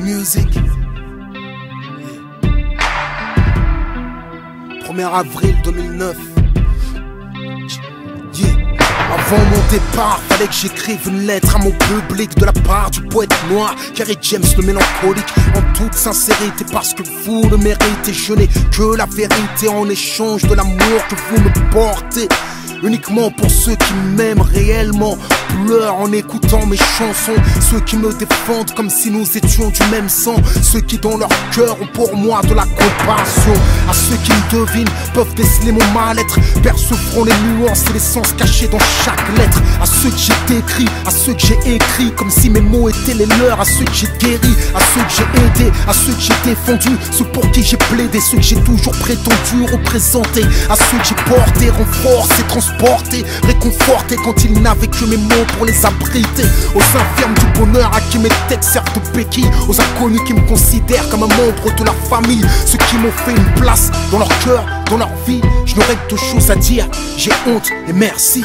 Music. 1er avril 2009. Yeah. Avant mon départ, fallait que j'écrive une lettre à mon public de la part du poète noir Kerry James le mélancolique. En toute sincérité, parce que vous le méritez, je n'ai que la vérité en échange de l'amour que vous me portez. Uniquement pour ceux qui m'aiment réellement, pleurent en écoutant mes chansons. Ceux qui me défendent comme si nous étions du même sang. Ceux qui dans leur cœur ont pour moi de la compassion. À ceux qui me devinent peuvent déceler mon mal-être, percevront les nuances et les sens cachés dans chaque lettre. À ceux que j'ai décrits, à ceux que j'ai écrits comme si mes mots étaient les leurs. À ceux que j'ai guéris, à ceux que j'ai aidés, à ceux que j'ai défendus, ceux pour qui j'ai plaidé, ceux que j'ai toujours prétendu représenter. À ceux que j'ai porté, renforcé, transporté, réconforté quand ils n'avaient que mes mots pour les abriter. Aux infirmes du bonheur à qui mes textes servent de béquilles, aux inconnus qui me considèrent comme un membre de leur famille, ceux qui m'ont fait une place dans leur cœur, dans leur vie. Je n'aurai que deux choses à dire, j'ai honte et merci.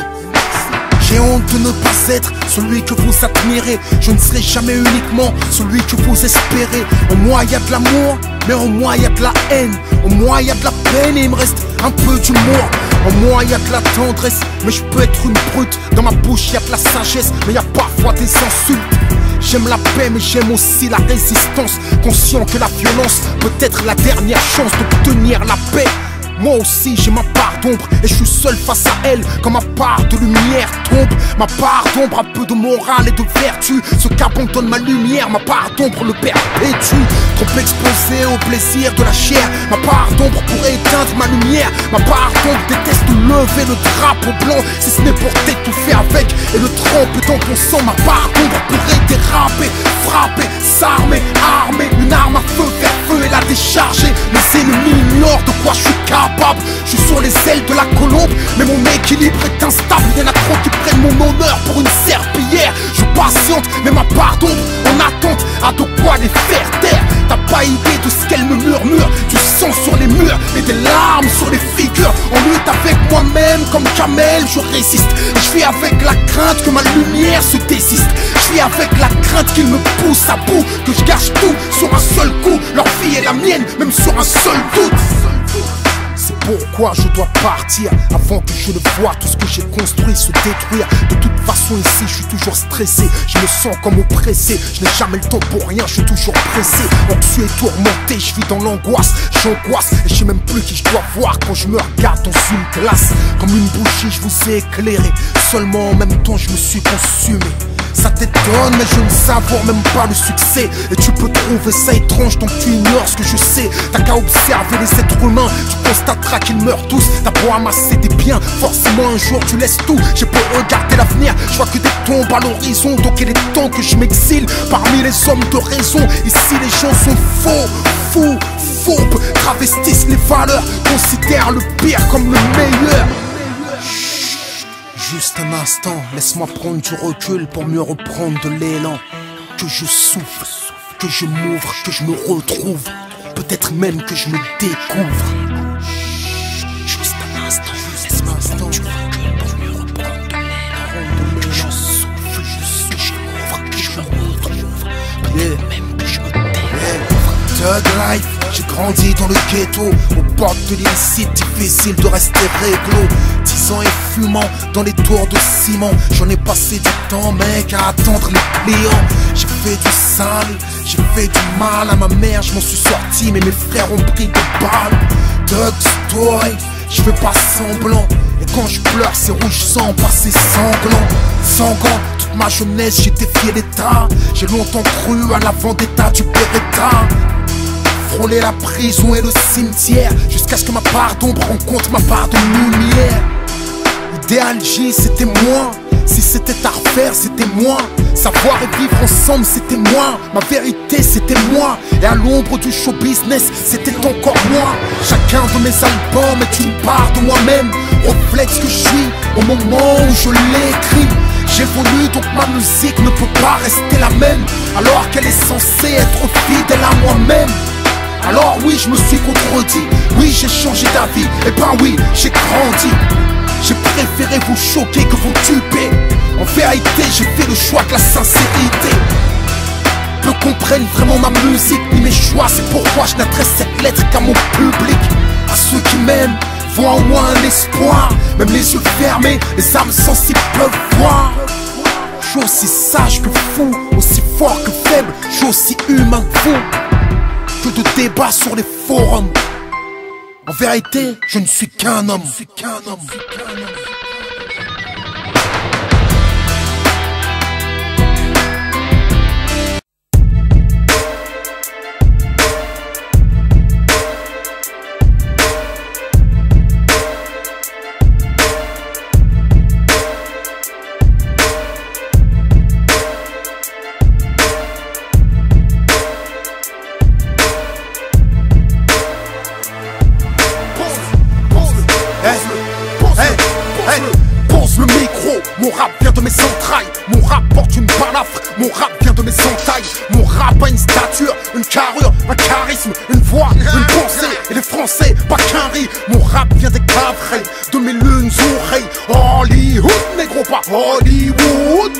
J'ai honte de ne pas être celui que vous admirez. Je ne serai jamais uniquement celui que vous espérez. En moi il y a de l'amour, mais en moi il y a de la haine. En moi il y a de la peine et il me reste un peu d'humour. En moi il y a de la tendresse, mais je peux être une brute. Dans ma bouche il y a de la sagesse, mais il y a parfois des insultes. J'aime la paix mais j'aime aussi la résistance, conscient que la violence peut être la dernière chance d'obtenir la paix. Moi aussi j'ai ma part d'ombre et je suis seul face à elle. Quand ma part de lumière tombe, ma part d'ombre a peu de morale et de vertu. Ce qu'abandonne ma lumière, ma part d'ombre le perpétue. Trop exposé au plaisir de la chair, ma part d'ombre pourrait éteindre ma lumière. Ma part d'ombre déteste lever le drapeau blanc, si ce n'est pour t'étouffer avec et le tremper dans ton sang. Ma part d'ombre pourrait déraper, frapper, s'armer, armer une arme à feu, vers feu et la décharger. Mes ennemis ignorent de quoi je suis capable. Je suis sur les ailes de la colombe, mais mon équilibre est instable. Il y en a trop qui prennent mon honneur pour une serpillière. Je patiente, mais ma part d'ombre en attente a de quoi les faire taire. T'as pas idée de ce qu'elle me murmure, du sang sur les murs et des larmes sur les figures. En lutte avec moi-même comme Kamel, je résiste. Je vis avec la crainte que ma lumière se désiste. Je vis avec la crainte qu'il me pousse à bout, que je gâche tout sur un seul coup. Leur vie est la mienne, même sur un seul doute. C'est pourquoi je dois partir avant que je ne voie tout ce que j'ai construit se détruire. De toute façon ici je suis toujours stressé, je me sens comme oppressé. Je n'ai jamais le temps pour rien, je suis toujours pressé. Anxieux et tourmenté, je vis dans l'angoisse, j'angoisse et je sais même plus qui je dois voir quand je me regarde dans une glace. Comme une bougie je vous ai éclairé, seulement en même temps je me suis consumé. Ça t'étonne mais je ne savoure même pas le succès. Et tu peux trouver ça étrange tant que tu ignores ce que je sais. T'as qu'à observer les êtres humains, tu constateras qu'ils meurent tous. T'as beau amasser des biens, forcément un jour tu laisses tout. J'ai beau regarder l'avenir, je vois que des tombes à l'horizon. Donc il est temps que je m'exile parmi les hommes de raison. Ici les gens sont faux, fous, fourbes, travestissent les valeurs, considèrent le pire comme le meilleur. Juste un instant, laisse-moi prendre du recul pour mieux reprendre de l'élan. Que je souffle, que je m'ouvre, que je me retrouve, peut-être même que je me découvre. Juste un instant, laisse-moi prendre du recul pour mieux reprendre de l'élan. Que je souffle, que je m'ouvre, que je me retrouve, peut-être même que je me découvre. Thug life, j'ai grandi dans le ghetto, aux portes de l'illicite, difficile de rester réglo. 10 ans et fumant dans les tours de ciment, j'en ai passé du temps mec à attendre les clients. J'ai fait du sale, j'ai fait du mal à ma mère, je m'en suis sorti mais mes frères ont pris des balles. Thug story, je fais pas semblant, et quand je pleure c'est rouge sang, pas c'est sanglant. Sanguin, toute ma jeunesse j'ai défié l'état, j'ai longtemps cru à la vendetta du Beretta. Frôler la prison et le cimetière, jusqu'à ce que ma part d'ombre rencontre ma part de lumière. Idéal J c'était moi, si c'était à refaire c'était moi. Savoir et vivre ensemble c'était moi, ma vérité c'était moi. Et à l'ombre du show business c'était encore moi. Chacun de mes albums est une part de moi-même, reflète ce que je suis au moment où je l'écris. J'évolue donc ma musique ne peut pas rester la même, alors qu'elle est censée être fidèle à moi-même. Alors oui je me suis contredit, oui j'ai changé d'avis, et ben oui j'ai grandi. J'ai préféré vous choquer que vous tuer. En vérité j'ai fait le choix de la sincérité. peu comprennent vraiment ma musique ni mes choix. C'est pourquoi je n'adresse cette lettre qu'à mon public. À ceux qui m'aiment, voient en moi un espoir. Même les yeux fermés, les âmes sensibles peuvent voir. Je suis aussi sage que fou, aussi fort que faible. Je suis aussi humain que vous. Que de débats sur les forums. En vérité, je ne suis qu'un homme. Pose le micro, mon rap vient de mes entrailles. Mon rap porte une balafre, mon rap vient de mes entailles. Mon rap a une stature, une carrure, un charisme, une voix, une pensée. Et les Français, pas qu'un riz. Mon rap vient des cavrets, de mes lunes oreilles. Hollywood, négro, pas Hollywood.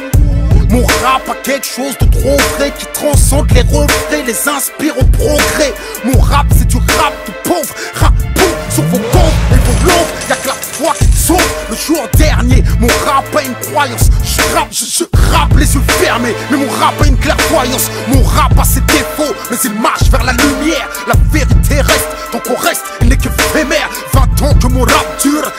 Mon rap a quelque chose de trop vrai qui transcende les refrains, les inspire au progrès. Mon rap c'est du rap de pauvre, rap pauvre sur vos comptes et vos langues. Y'a que la foi qui te sauve. Le jour dernier, mon rap a une croyance. Je rappe les yeux fermés, mais mon rap a une clairvoyance. Mon rap a ses défauts, mais il marche vers la lumière. La vérité reste, tant qu'on reste, il n'est qu'éphémère. 20 ans que mon rap dure,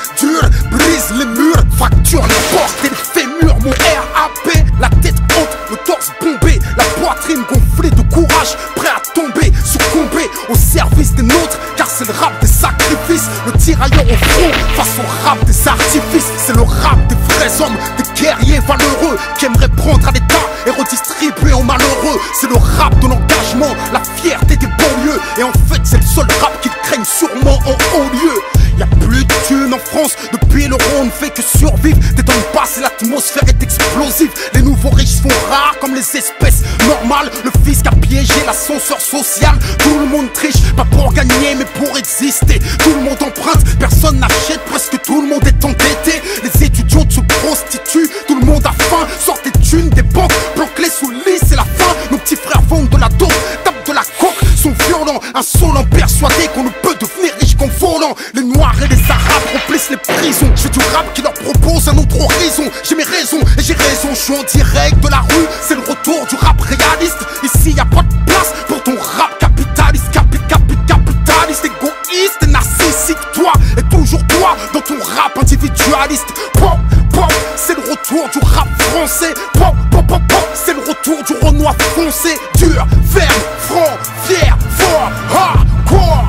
brise les murs, fracture les portes et les fémurs. Mon RAP, la tête haute, le torse bombé, la poitrine gonflée de courage, prêt à tomber, succomber au service des nôtres, car c'est le rap des sacrifices, le tirailleur au front face au rap des artifices. C'est le rap des vrais hommes, des guerriers valeureux qui aimeraient prendre à l'état et redistribuer aux malheureux. C'est le rap de l'engagement, la fierté des banlieues, et en fait c'est le seul rap qu'ils craignent sûrement en haut lieu. Y'a plus de thunes en France, depuis l'euro on ne fait que survivre. T'es dans le bas et l'atmosphère est explosive. Les nouveaux riches sont rares comme les espèces normales. Le fisc a piégé l'ascenseur social. Tout le monde triche, pas pour gagner mais pour exister. Tout le monde emprunte, personne n'achète, presque tout le monde est endetté. Les étudiants se prostituent, tout le monde a faim. Sortent des thunes des banques, planquent-les sous le lit, c'est la fin. Nos petits frères vendent de la dope, tapent de la coke, sont violents, insolents, persuadés qu'on ne peut devenir riche qu'en volant. Les noirs et les arabes remplissent les prisons. Je fais du rap qui leur propose un autre horizon. J'ai mes raisons et j'ai raison, je suis en direct de la rue. C'est le retour du rap réaliste. Ici y a pas de place pour ton rap capitaliste. Capitaliste, égoïste et narcissique. Toi et toujours toi dans ton rap individualiste. Pop, pop, c'est le retour du rap français. Pop, pop, pop, pop, c'est le retour du Renoir foncé. Dur, ferme, franc, fier, fort, hardcore,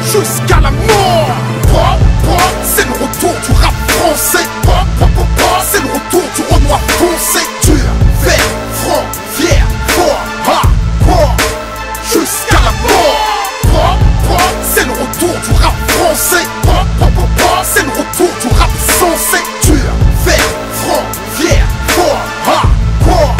jusqu'à la mort. Pop, pop, c'est le retour du rap français. Pop, pop, pop, pop, c'est le retour du Renoir foncé. Dur, ferme, franc, fier, fort, hardcore, jusqu'à la mort. Pop, pop, c'est le retour du rap français. Pop, pop, pop, pop, c'est le retour du rap sensé. Dur, ferme, franc, fier, fort, hardcore,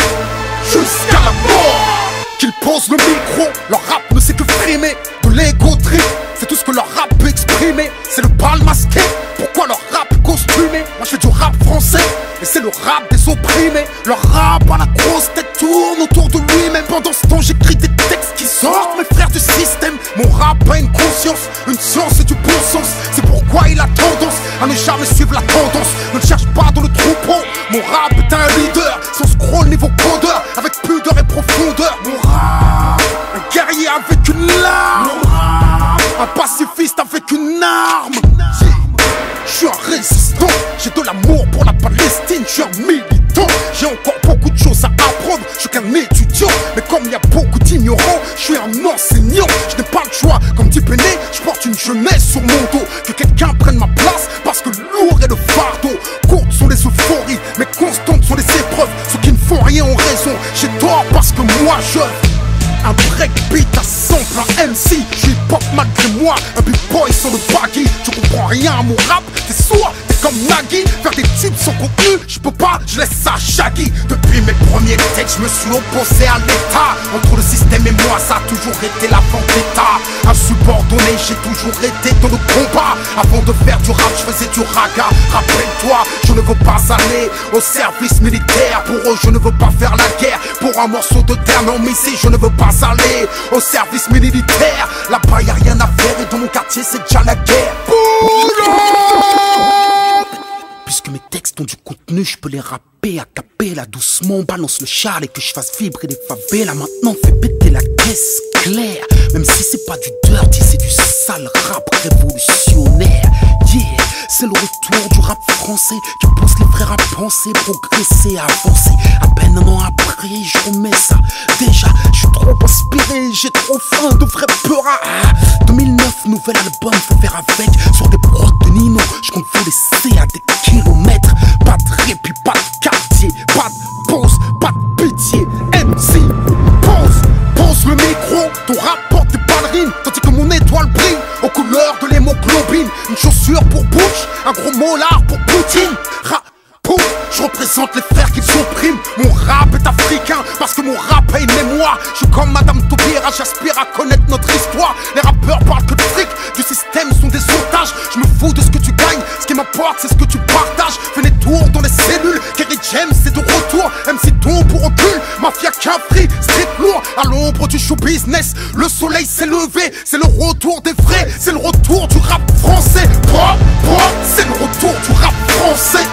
jusqu'à la mort. Qu'ils posent le micro, leur rap ne sait que frimer. De l'ego trip, c'est tout ce que leur rap peut exprimer. C'est le bal masqué, pourquoi leur rap costumé? Moi je fais du rap français, et c'est le rap des opprimés. Leur rap à la grosse tête tourne autour de lui-même. Pendant ce temps j'écris des textes qui sortent mes frères du système. Mon rap a une conscience, une science et du bon sens. C'est pourquoi il a tendance à ne jamais suivre la tendance. Ne le cherche pas dans le troupeau, mon rap est un leader. Sans scroll niveau codeur, avec pudeur et profondeur. Mon rap, un guerrier avec une lame. Mon rap, un pacifiste avec une arme. Je suis un résistant, j'ai de l'amour pour la Palestine, je suis un militant. J'ai encore beaucoup de choses à apprendre, je suis qu'un étudiant. Mais comme il y a beaucoup d'ignorants, je suis un enseignant. Je n'ai pas le choix, comme dit Péné, je porte une jeunesse sur mon dos. Que quelqu'un prenne ma place, parce que lourd est le fardeau. Courtes sont les euphories, mais constantes sont les épreuves. Ceux qui ne font rien ont raison, j'ai tort parce que moi je... Un breakbeat à sample, un MC, je suis hip-hop malgré moi. Un big boy sur le baggy, tu comprends rien à mon rap. T'es sourd, t'es comme Nagui. Faire des tubes sans contenu, je peux pas, je laisse ça à Shaggy. Depuis mes premiers textes, je me suis opposé à l'état. Entre le système et moi, ça a toujours été la vendetta. Un super insubordonné, j'ai toujours été dans le combat. Avant de faire du rap, je faisais du raga. Rappelle-toi, je ne veux pas aller au service militaire. Pour eux, je ne veux pas faire la guerre pour un morceau de terre. Non, mais ici, je ne veux pas aller au service militaire. Là-bas, y'a rien à faire et dans mon quartier, c'est déjà la guerre. Puisque mes textes ont du contenu, je peux les rapper à cappella. Doucement, balance le char et que je fasse vibrer les favelas. Maintenant, fais péter la caisse claire. Même si c'est pas du dirty, c'est du sale rap révolutionnaire. Yeah, c'est le retour du rap français qui pousse les frères à penser, progresser, avancer. À peine un an après, je remets ça. Déjà, je suis trop inspiré, j'ai trop faim de vrai peur. 2009, nouvel album, faut faire avec. Sur des prods de Nino, je compte vous laisser à des kilomètres. Pas de répit, pas de quartier, pas de pause, pas de pitié. MC, pose le micro, ton rap porte des ballerines, tandis que mon étoile brille aux couleurs de l'hémoglobine. Une chaussure pour Bush, un gros molar pour Poutine. Je représente les frères qui s'oppriment. Mon rap est africain parce que mon rap a une mémoire. Je suis comme Madame Taubira, j'aspire à connaître notre histoire. Les rappeurs parlent que de fric, du système sont des otages. Je me fous de ce que tu gagnes, ce qui m'importe c'est ce que tu partages. Fais les tours dans les cellules, Kerry James c'est de retour. MC Don pour recul, Mafia Capri, street lourd. À l'ombre du show business, le soleil s'est levé. C'est le retour des vrais, c'est le retour du rap français. C'est le retour du rap français.